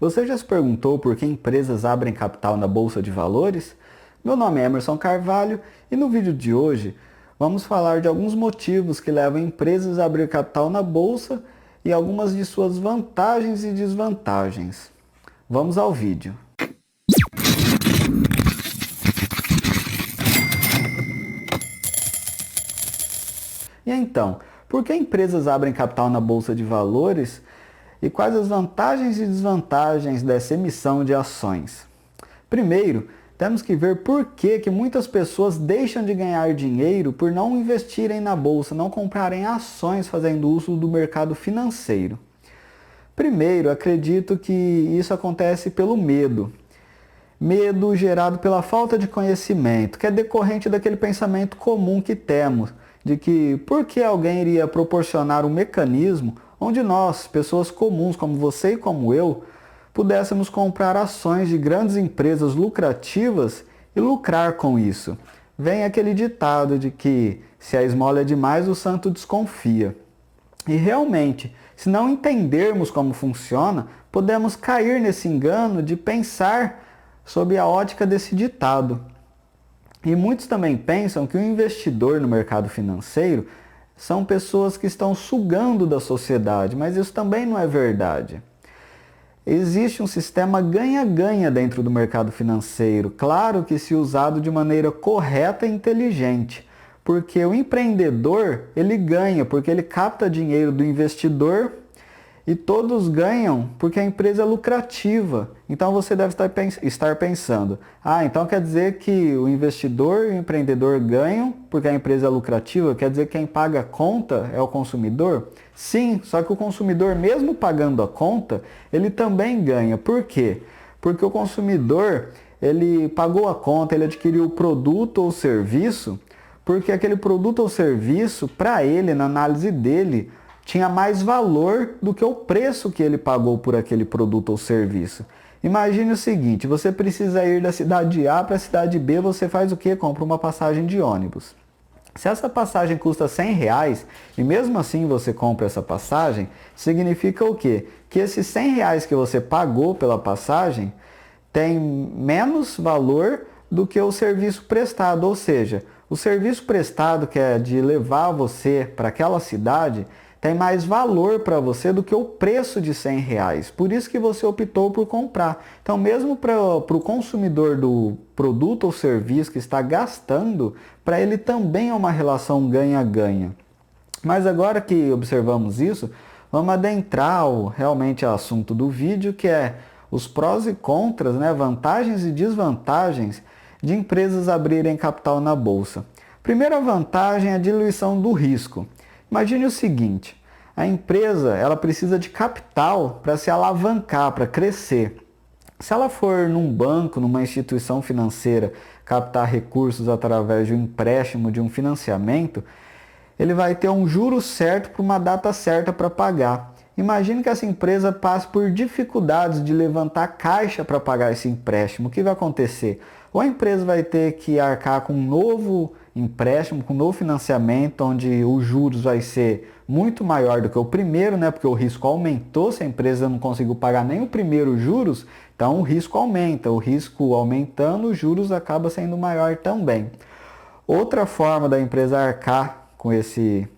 Você já se perguntou por que empresas abrem capital na Bolsa de Valores? Meu nome é Emerson Carvalho e no vídeo de hoje vamos falar de alguns motivos que levam empresas a abrir capital na Bolsa e algumas de suas vantagens e desvantagens. Vamos ao vídeo. E então, por que empresas abrem capital na Bolsa de Valores e quais as vantagens e desvantagens dessa emissão de ações? Primeiro, temos que ver por que muitas pessoas deixam de ganhar dinheiro por não investirem na Bolsa, não comprarem ações fazendo uso do mercado financeiro. Primeiro, acredito que isso acontece pelo medo. Medo gerado pela falta de conhecimento, que é decorrente daquele pensamento comum que temos, de que por que alguém iria proporcionar um mecanismo onde nós, pessoas comuns como você e como eu, pudéssemos comprar ações de grandes empresas lucrativas e lucrar com isso. Vem aquele ditado de que se a esmola é demais, o santo desconfia. E realmente, se não entendermos como funciona, podemos cair nesse engano de pensar sob a ótica desse ditado. E muitos também pensam que o investidor no mercado financeiro são pessoas que estão sugando da sociedade, mas isso também não é verdade. Existe um sistema ganha-ganha dentro do mercado financeiro, claro que se usado de maneira correta e inteligente, porque o empreendedor, ele ganha, porque ele capta dinheiro do investidor e todos ganham porque a empresa é lucrativa. Então você deve estar pensando, então quer dizer que o investidor e o empreendedor ganham porque a empresa é lucrativa? Quer dizer que quem paga a conta é o consumidor? Sim, só que o consumidor, mesmo pagando a conta, ele também ganha. Por quê? Porque o consumidor, ele pagou a conta, ele adquiriu o produto ou serviço, porque aquele produto ou serviço, para ele, na análise dele, tinha mais valor do que o preço que ele pagou por aquele produto ou serviço. Imagine o seguinte, você precisa ir da cidade A para a cidade B, você faz o quê? Compra uma passagem de ônibus. Se essa passagem custa R$100 e mesmo assim você compra essa passagem, significa o quê? Que esses R$100 que você pagou pela passagem tem menos valor do que o serviço prestado, ou seja, o serviço prestado, que é de levar você para aquela cidade, tem mais valor para você do que o preço de R$100. Por isso que você optou por comprar. Então, mesmo para o consumidor do produto ou serviço que está gastando, para ele também é uma relação ganha-ganha. Mas agora que observamos isso, vamos adentrar realmente ao assunto do vídeo, que é os prós e contras, vantagens e desvantagens de empresas abrirem capital na Bolsa. Primeira vantagem é a diluição do risco. Imagine o seguinte, a empresa ela precisa de capital para se alavancar, para crescer. Se ela for num banco, numa instituição financeira, captar recursos através de um empréstimo, de um financiamento, ele vai ter um juro certo para uma data certa para pagar. Imagine que essa empresa passe por dificuldades de levantar caixa para pagar esse empréstimo. O que vai acontecer? Ou a empresa vai ter que arcar com um novo empréstimo, com um novo financiamento, onde os juros vai ser muito maior do que o primeiro, porque o risco aumentou, se a empresa não conseguiu pagar nem o primeiro juros, então o risco aumenta. O risco aumentando, os juros acaba sendo maior também. Outra forma da empresa arcar com esse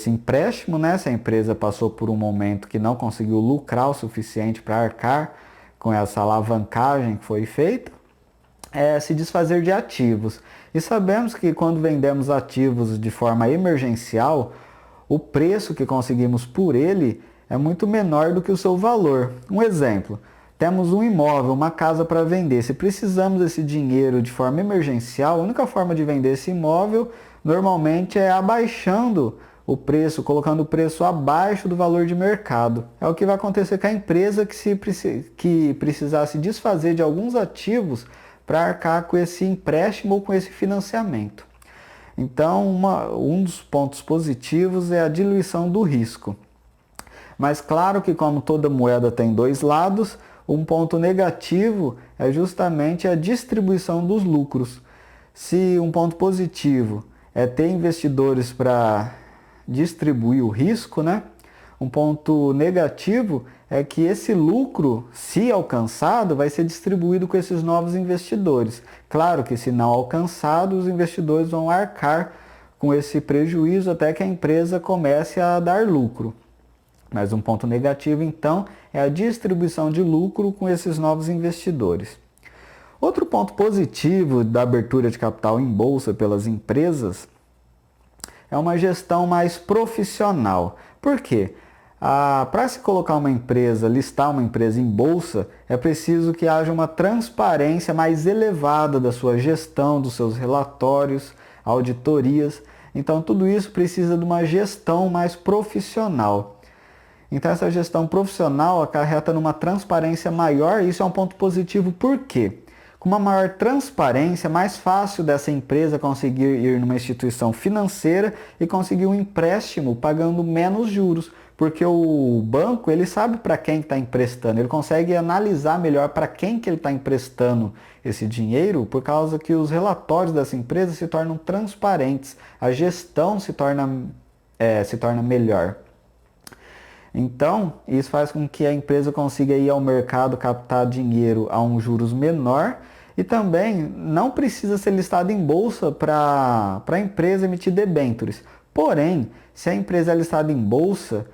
empréstimo, se a empresa passou por um momento que não conseguiu lucrar o suficiente para arcar com essa alavancagem que foi feita, é se desfazer de ativos. E sabemos que quando vendemos ativos de forma emergencial, o preço que conseguimos por ele é muito menor do que o seu valor. Um exemplo, temos um imóvel, uma casa para vender. Se precisamos desse dinheiro de forma emergencial, a única forma de vender esse imóvel normalmente é abaixando o preço, colocando o preço abaixo do valor de mercado. É o que vai acontecer com a empresa que precisar se desfazer de alguns ativos para arcar com esse empréstimo ou com esse financiamento. Então, um dos pontos positivos é a diluição do risco. Mas claro que como toda moeda tem dois lados, um ponto negativo é justamente a distribuição dos lucros. Se um ponto positivo é ter investidores para distribuir o risco, Um ponto negativo é que esse lucro, se alcançado, vai ser distribuído com esses novos investidores. Claro que se não alcançado, os investidores vão arcar com esse prejuízo até que a empresa comece a dar lucro. Mas um ponto negativo, então, é a distribuição de lucro com esses novos investidores. Outro ponto positivo da abertura de capital em bolsa pelas empresas é uma gestão mais profissional. Por quê? Para se colocar uma empresa, listar uma empresa em bolsa, é preciso que haja uma transparência mais elevada da sua gestão, dos seus relatórios, auditorias. Então, tudo isso precisa de uma gestão mais profissional. Então, essa gestão profissional acarreta numa transparência maior, e isso é um ponto positivo. Por quê? Com uma maior transparência, é mais fácil dessa empresa conseguir ir numa instituição financeira e conseguir um empréstimo pagando menos juros, porque o banco ele sabe para quem está emprestando, ele consegue analisar melhor para quem que ele está emprestando esse dinheiro, por causa que os relatórios dessa empresa se tornam transparentes, a gestão se torna melhor. Então, isso faz com que a empresa consiga ir ao mercado captar dinheiro a um juros menor e também não precisa ser listada em bolsa para a empresa emitir debêntures. Porém, se a empresa é listada em bolsa,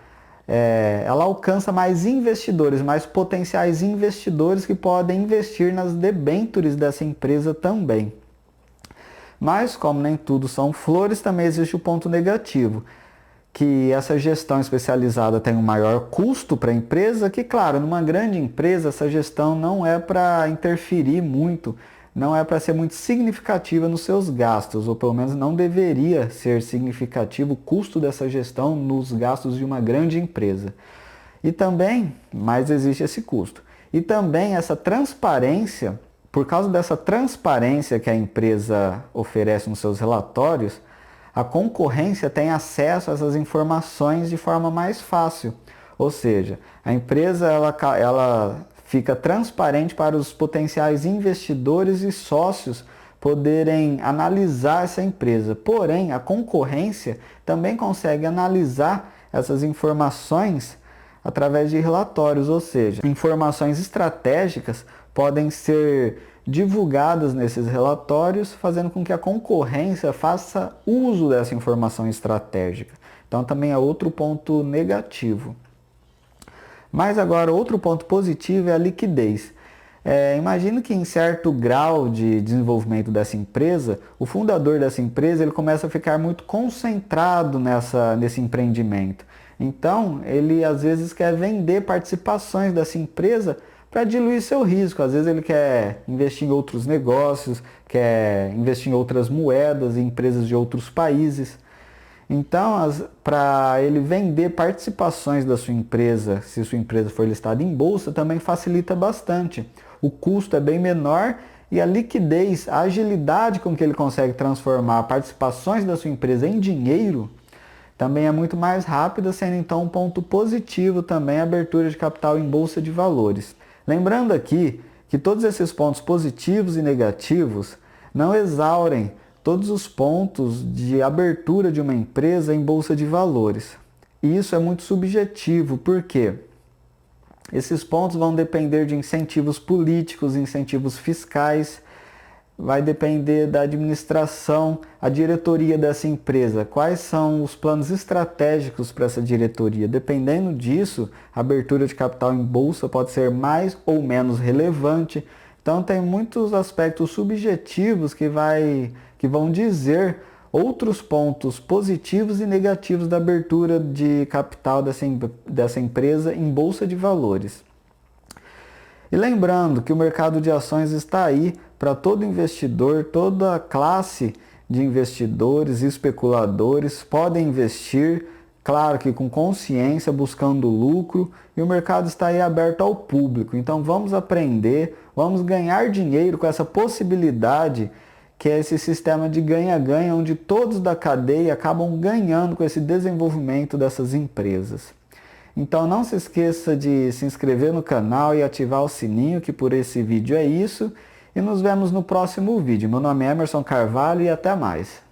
ela alcança mais investidores, mais potenciais investidores que podem investir nas debêntures dessa empresa também. Mas, como nem tudo são flores, também existe o ponto negativo, que essa gestão especializada tem um maior custo para a empresa, que claro, numa grande empresa essa gestão não é para interferir muito, não é para ser muito significativa nos seus gastos, ou pelo menos não deveria ser significativo o custo dessa gestão nos gastos de uma grande empresa. E também, mas existe esse custo. E também essa transparência, por causa dessa transparência que a empresa oferece nos seus relatórios, a concorrência tem acesso a essas informações de forma mais fácil. Ou seja, a empresa ela fica transparente para os potenciais investidores e sócios poderem analisar essa empresa. Porém, a concorrência também consegue analisar essas informações através de relatórios, ou seja, informações estratégicas podem ser divulgadas nesses relatórios, fazendo com que a concorrência faça uso dessa informação estratégica. Então também é outro ponto negativo. Mas agora outro ponto positivo é a liquidez. Imagino que em certo grau de desenvolvimento dessa empresa, o fundador dessa empresa ele começa a ficar muito concentrado nesse empreendimento. Então ele às vezes quer vender participações dessa empresa para diluir seu risco. Às vezes ele quer investir em outros negócios, quer investir em outras moedas, em empresas de outros países. Então, para ele vender participações da sua empresa, se sua empresa for listada em bolsa, também facilita bastante. O custo é bem menor e a liquidez, a agilidade com que ele consegue transformar participações da sua empresa em dinheiro também é muito mais rápida, sendo então um ponto positivo também a abertura de capital em bolsa de valores. Lembrando aqui que todos esses pontos positivos e negativos não exaurem todos os pontos de abertura de uma empresa em bolsa de valores. E isso é muito subjetivo, porque esses pontos vão depender de incentivos políticos, incentivos fiscais, vai depender da administração, a diretoria dessa empresa, quais são os planos estratégicos para essa diretoria. Dependendo disso, a abertura de capital em bolsa pode ser mais ou menos relevante. Então tem muitos aspectos subjetivos que vão dizer outros pontos positivos e negativos da abertura de capital dessa empresa em bolsa de valores. E lembrando que o mercado de ações está aí para todo investidor, toda classe de investidores e especuladores podem investir, claro que com consciência, buscando lucro, e o mercado está aí aberto ao público. Então vamos aprender, vamos ganhar dinheiro com essa possibilidade que é esse sistema de ganha-ganha, onde todos da cadeia acabam ganhando com esse desenvolvimento dessas empresas. Então não se esqueça de se inscrever no canal e ativar o sininho, que por esse vídeo é isso. E nos vemos no próximo vídeo. Meu nome é Emerson Carvalho e até mais.